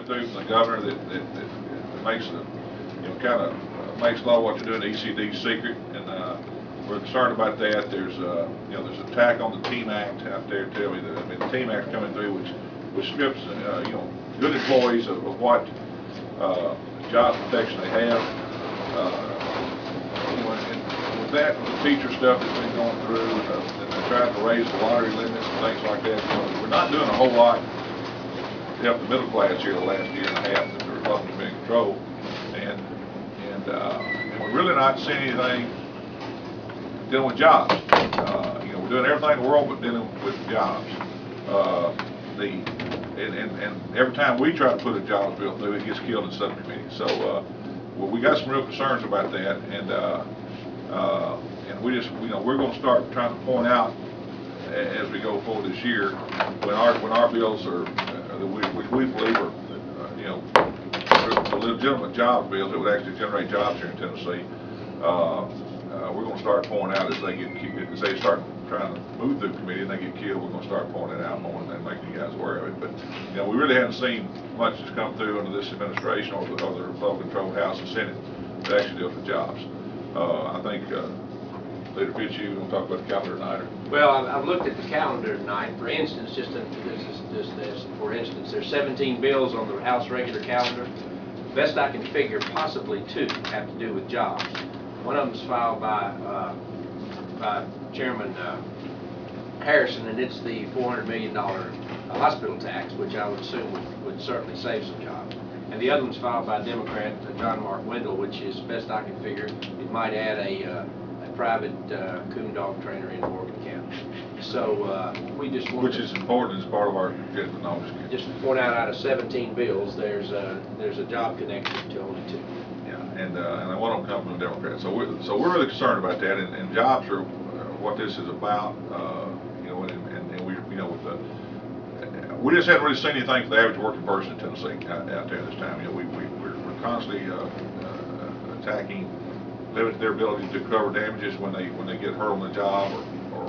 coming through from the governor that makes the, kind of makes a lot of what you're doing ECD secret, and we're concerned about that. There's there's an attack on the TEAM Act out there. Tell me that the TEAM Act coming through, which strips good employees of what job protection they have. And with that, with the teacher stuff that's been going through, and they're trying to raise the lottery limits and things like that, we're not doing a whole lot to help the middle class here the last year and a half that the Republicans have been in control, and we're really not seeing anything dealing with jobs. We're doing everything in the world but dealing with jobs. And every time we try to put a jobs bill through, it gets killed in subcommittee. So well, we got some real concerns about that, and we just we're going to start trying to point out as we go forward this year when our bills are which we believe are legitimate jobs bills that would actually generate jobs here in Tennessee. We're going to start pointing out as they start trying to move through committee and they get killed. We're going to start pointing it out more and making you guys aware of it. But we really haven't seen much that's come through under this administration or the Republican-controlled House and Senate that actually deals with jobs. I think Leader Fitzhugh, you want to talk about the calendar tonight? Or? Well, I've looked at the calendar tonight. For instance, for instance, there's 17 bills on the House regular calendar. Best I can figure, possibly 2 have to do with jobs. One of them is filed by Chairman Harrison, and it's the $400 million hospital tax, which I would assume would certainly save some jobs. And the other one's filed by Democrat John Mark Wendell, which is, best I can figure, it might add a private coon dog trainer in Morgan County. So we just want which is important as part of our just to point out of 17 bills, there's a job connection to only 2. And one of them comes from the Democrats. So we're really concerned about that, and jobs are what this is about. And we we just haven't really seen anything for the average working person in Tennessee out there this time. We're constantly attacking their ability to cover damages when they get hurt on the job or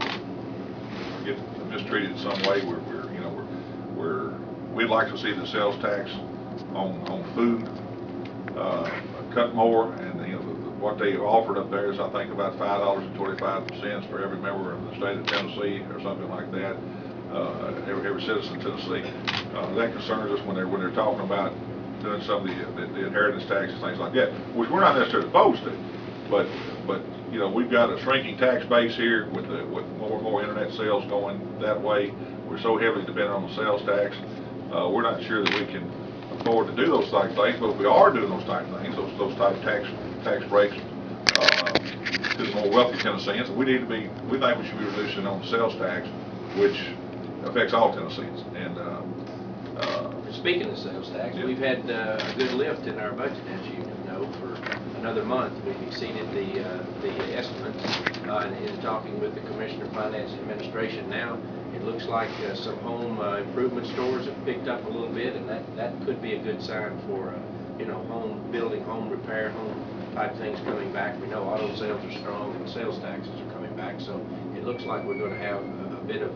get mistreated in some way. We'd like to see the sales tax on food cut more, and what they offered up there is I think about $5.25 for every member of the state of Tennessee or something like that. Every citizen in Tennessee. That concerns us when they're talking about doing some of the inheritance taxes, things like that, which we're not necessarily opposed to, but we've got a shrinking tax base here with more and more internet sales going that way. We're so heavily dependent on the sales tax. We're not sure that we can afford to do those type of things, but if we are doing those type of things, those type of tax breaks to the more wealthy Tennesseans, we think we should be reducing on the sales tax, which affects all Tennesseans. And speaking of sales tax, we've had a good lift in our budget, as you know, for another month. We've exceeded the estimates. In talking with the Commissioner of Finance and Administration now, it looks like some home improvement stores have picked up a little bit, and that could be a good sign for home building, home repair, home type things coming back. We know auto sales are strong and sales taxes are coming back, so it looks like we're going to have a bit of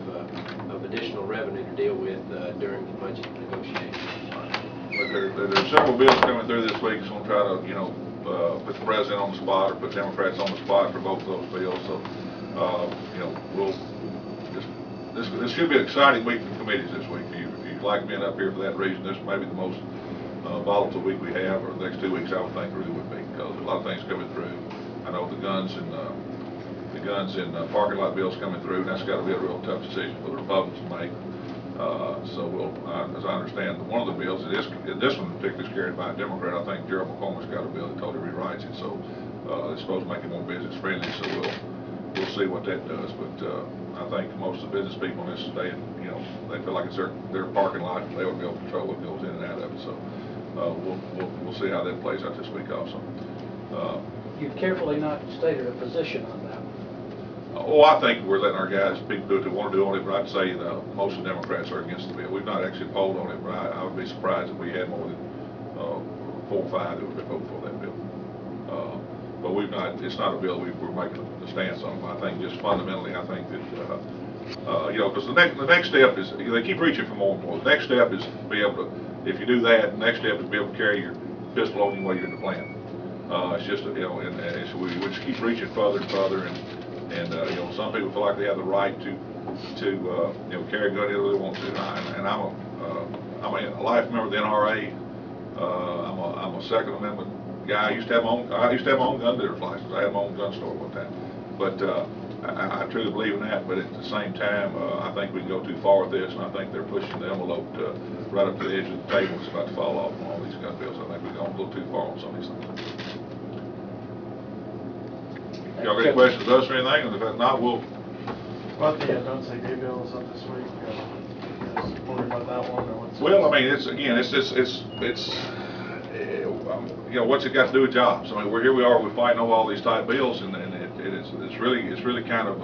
additional revenue to deal with during the budget negotiations. But there are several bills coming through this week that's going to try to put the president on the spot or put Democrats on the spot for both of those bills. So this should be an exciting week for committees this week. If you like being up here for that reason, this may be the most volatile week we have, or the next 2 weeks I would think really would be, because a lot of things coming through. I know the guns and parking lot bills coming through, and that's got to be a real tough decision for the Republicans to make. As I understand, one of the bills, this one in particular is carried by a Democrat. I think Gerald McCormick's got a bill that totally rewrites it, so it's supposed to make it more business friendly. So we'll see what that does. But I think most of the business people in this state, they feel like it's their parking lot, and they would be able to control what goes in and out of it. So we'll see how that plays out this week also. You've carefully not stated a position on that. I think we're letting our guys, people do what they want to do on it, but I'd say most of the Democrats are against the bill. We've not actually polled on it, but I would be surprised if we had more than 4 or 5 that would vote for that bill. But we've not. It's not a bill we're making a stance on. I think just fundamentally, I think that because the next step is they keep reaching for more and more. The next step is to be able to if you do that, the next step is be able to carry your pistol on you while you're in the plant. It's just, you know, and we just keep reaching further and further, and you know, some people feel like they have the right to you know, carry a gun if they want to, and I'm a life member of the NRA. I'm a Second Amendment guy. I used to have my own gun dealer's license. I had my own gun store one time, but I truly believe in that. But at the same time, I think we can go too far with this, and I think they're pushing the envelope right up to the edge of the table. It's about to fall off on all these gun bills. I think we've gone a little too far on some of these things. Y'all got any questions of us or anything? And if not, we'll. About the don't say gay bill is up this week. You guys worried about that one, or what's? Well, I mean, it's you know, what's it got to do with jobs? I mean, here we are, we're fighting over all these type bills, and it's really kind of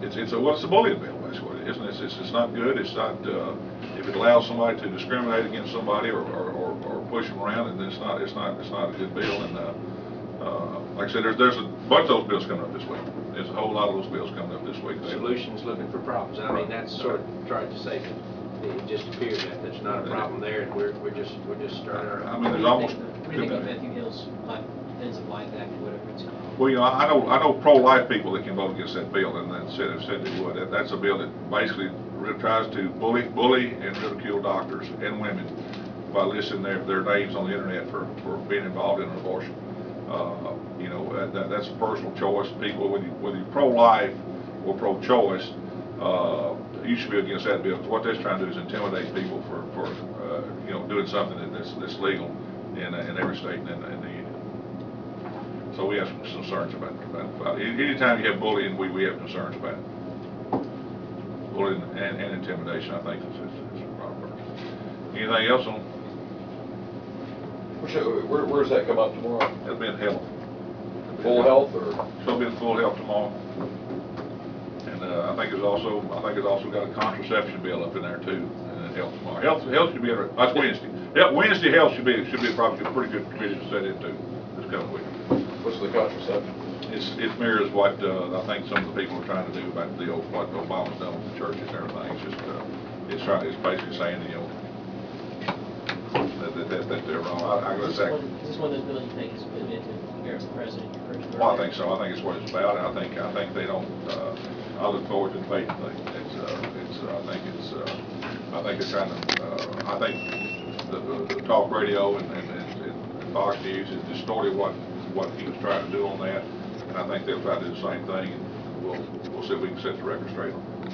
it's a bullying bill, that's what it is, and it's not good. It's not if it allows somebody to discriminate against somebody or push them around, and it's not a good bill. And like I said, there's a bunch of those bills coming up this week. There's a whole lot of those bills coming up this week. Solutions looking for problems. I mean, that's sort of tried to say that it just appears that there's not a problem there, and we're just starting our. I mean, there's almost. What do you think of Matthew Hill's Ends of Life Act, or whatever it's called? Well, you know, I know pro-life people that can vote against that bill, and have said they would. That's a bill that basically tries to bully and ridicule doctors and women by listing their names on the internet for being involved in an abortion. You know, that's a personal choice. People, whether you're pro-life or pro-choice, you should be against that bill, because what that's trying to do is intimidate people for you know, doing something that's legal in every state and in the union. So we have some concerns about it. Anytime you have bullying, we have concerns about it. Bullying and intimidation, I think, is a problem. Anything else on? Where does that come up tomorrow? It'll be in health. Full health, or? So it'll be in full health tomorrow. And I think it's also got a contraception bill up in there too, and health tomorrow. Health should be that's Wednesday. Wednesday health should be probably a pretty good committee to set into this coming week. What's the contraception? It mirrors what I think some of the people are trying to do about what Obama's done with the churches and everything. It's just it's basically saying, you know, that they're wrong. Is this one of those bills you think is meant to embarrass the president? Well, I think so. I think it's what it's about, and I think they don't. I look forward to debating things. I think it's trying to. I think the talk radio and Fox News has distorted what he was trying to do on that, and I think they'll try to do the same thing, and we'll see if we can set the record straight on it.